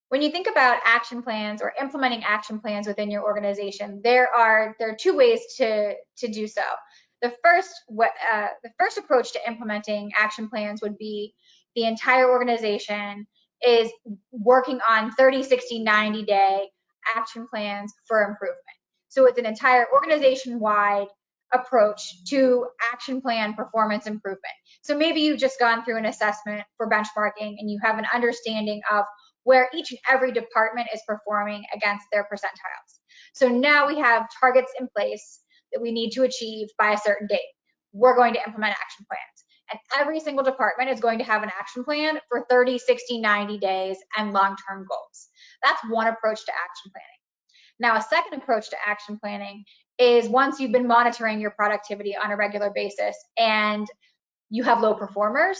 when you think about action plans or implementing action plans within your organization, there are two ways to do so. The first approach to implementing action plans would be the entire organization is working on 30, 60, 90-day action plans for improvement. So it's an entire organization-wide approach to action plan performance improvement. So maybe you've just gone through an assessment for benchmarking and you have an understanding of where each and every department is performing against their percentiles. So now we have targets in place that we need to achieve by a certain date. We're going to implement action plans. And every single department is going to have an action plan for 30, 60, 90 days and long-term goals. That's one approach to action planning. Now, a second approach to action planning is once you've been monitoring your productivity on a regular basis and you have low performers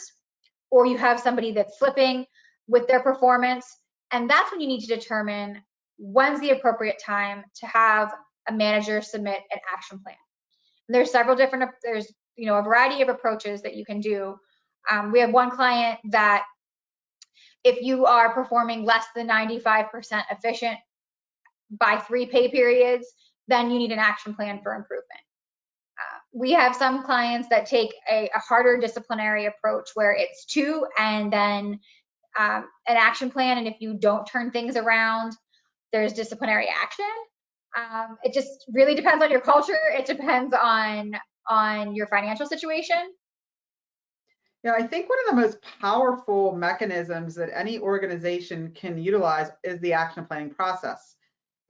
or you have somebody that's slipping with their performance, and that's when you need to determine when's the appropriate time to have a manager submit an action plan. And there's several different, there's a variety of approaches that you can do. We have one client that if you are performing less than 95% efficient by 3 pay periods, then you need an action plan for improvement. We have some clients that take a harder disciplinary approach where it's 2 and then an action plan, and if you don't turn things around, there's disciplinary action. It just really depends on your culture. It depends on your financial situation. Yeah, I think one of the most powerful mechanisms that any organization can utilize is the action planning process,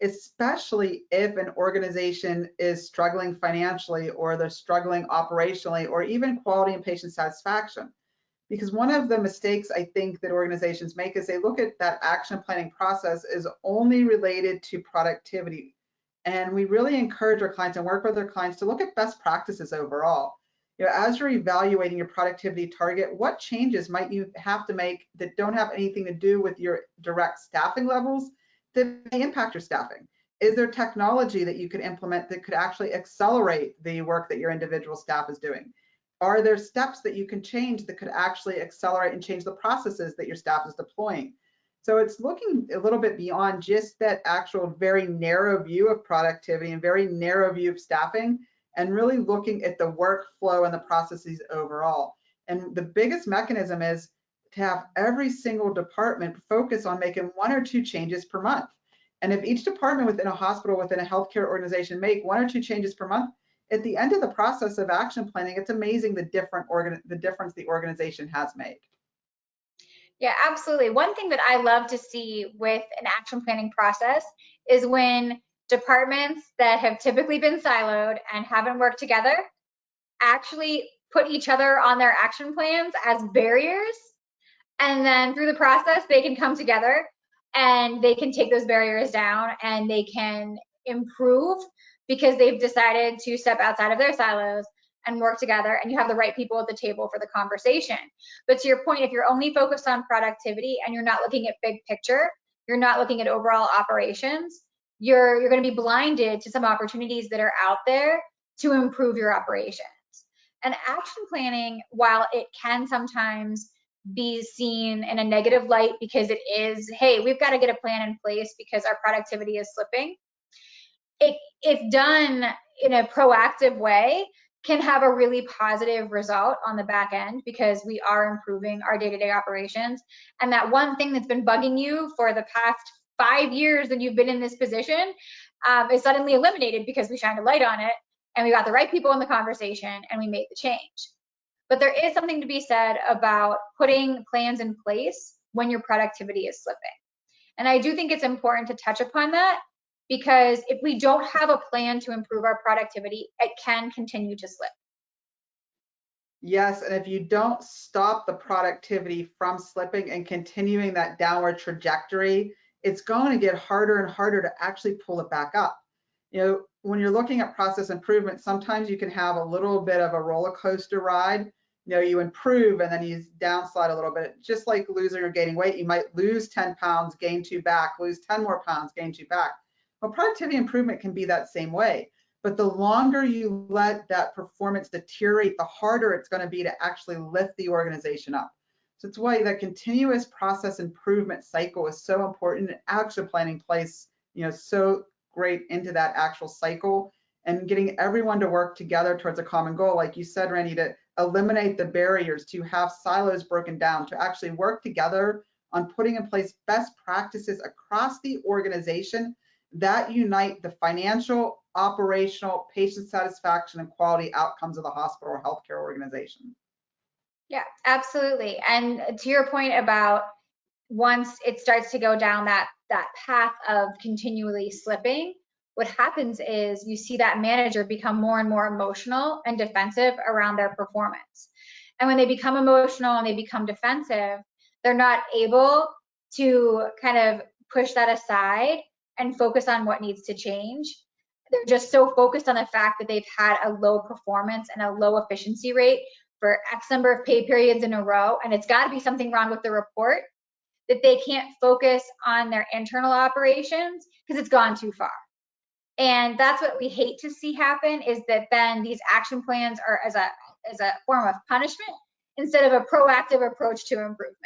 especially if an organization is struggling financially or they're struggling operationally or even quality and patient satisfaction. Because one of the mistakes I think that organizations make is they look at that action planning process as only related to productivity. And we really encourage our clients and work with our clients to look at best practices overall. As you're evaluating your productivity target, what changes might you have to make that don't have anything to do with your direct staffing levels that may impact your staffing? Is there technology that you could implement that could actually accelerate the work that your individual staff is doing? Are there steps that you can change that could actually accelerate and change the processes that your staff is deploying? So it's looking a little bit beyond just that actual very narrow view of productivity and very narrow view of staffing, and really looking at the workflow and the processes overall. And the biggest mechanism is to have every single department focus on making 1 or 2 changes per month. And if each department within a hospital, within a healthcare organization make 1 or 2 changes per month, at the end of the process of action planning, it's amazing the difference the organization has made. Yeah, absolutely. One thing that I love to see with an action planning process is when departments that have typically been siloed and haven't worked together actually put each other on their action plans as barriers. And then through the process, they can come together and they can take those barriers down and they can improve because they've decided to step outside of their silos and work together, and you have the right people at the table for the conversation. But to your point, if you're only focused on productivity and you're not looking at big picture, you're not looking at overall operations, you're going to be blinded to some opportunities that are out there to improve your operations. And action planning, while it can sometimes be seen in a negative light because it is, hey, we've got to get a plan in place because our productivity is slipping, if done in a proactive way, can have a really positive result on the back end because we are improving our day-to-day operations. And that one thing that's been bugging you for the past 5 years that you've been in this position is suddenly eliminated because we shined a light on it and we got the right people in the conversation and we made the change. But there is something to be said about putting plans in place when your productivity is slipping. And I do think it's important to touch upon that, because if we don't have a plan to improve our productivity, it can continue to slip. Yes, and if you don't stop the productivity from slipping and continuing that downward trajectory, it's going to get harder and harder to actually pull it back up. When you're looking at process improvement, sometimes you can have a little bit of a roller coaster ride. You improve and then you downslide a little bit. Just like losing or gaining weight, you might lose 10 pounds, gain 2 back, lose 10 more pounds, gain 2 back. Well, productivity improvement can be that same way. But the longer you let that performance deteriorate, the harder it's going to be to actually lift the organization up. So it's why that continuous process improvement cycle is so important. Action planning plays, so great into that actual cycle and getting everyone to work together towards a common goal. Like you said, Randy, to eliminate the barriers, to have silos broken down, to actually work together on putting in place best practices across the organization that unite the financial, operational, patient satisfaction, and quality outcomes of the hospital or healthcare organization. Yeah, absolutely. And to your point about once it starts to go down that path of continually slipping, what happens is you see that manager become more and more emotional and defensive around their performance. And when they become emotional and they become defensive, they're not able to kind of push that aside and focus on what needs to change. They're just so focused on the fact that they've had a low performance and a low efficiency rate for X number of pay periods in a row, and it's got to be something wrong with the report, that they can't focus on their internal operations because it's gone too far. And that's what we hate to see happen, is that then these action plans are as a form of punishment instead of a proactive approach to improvement.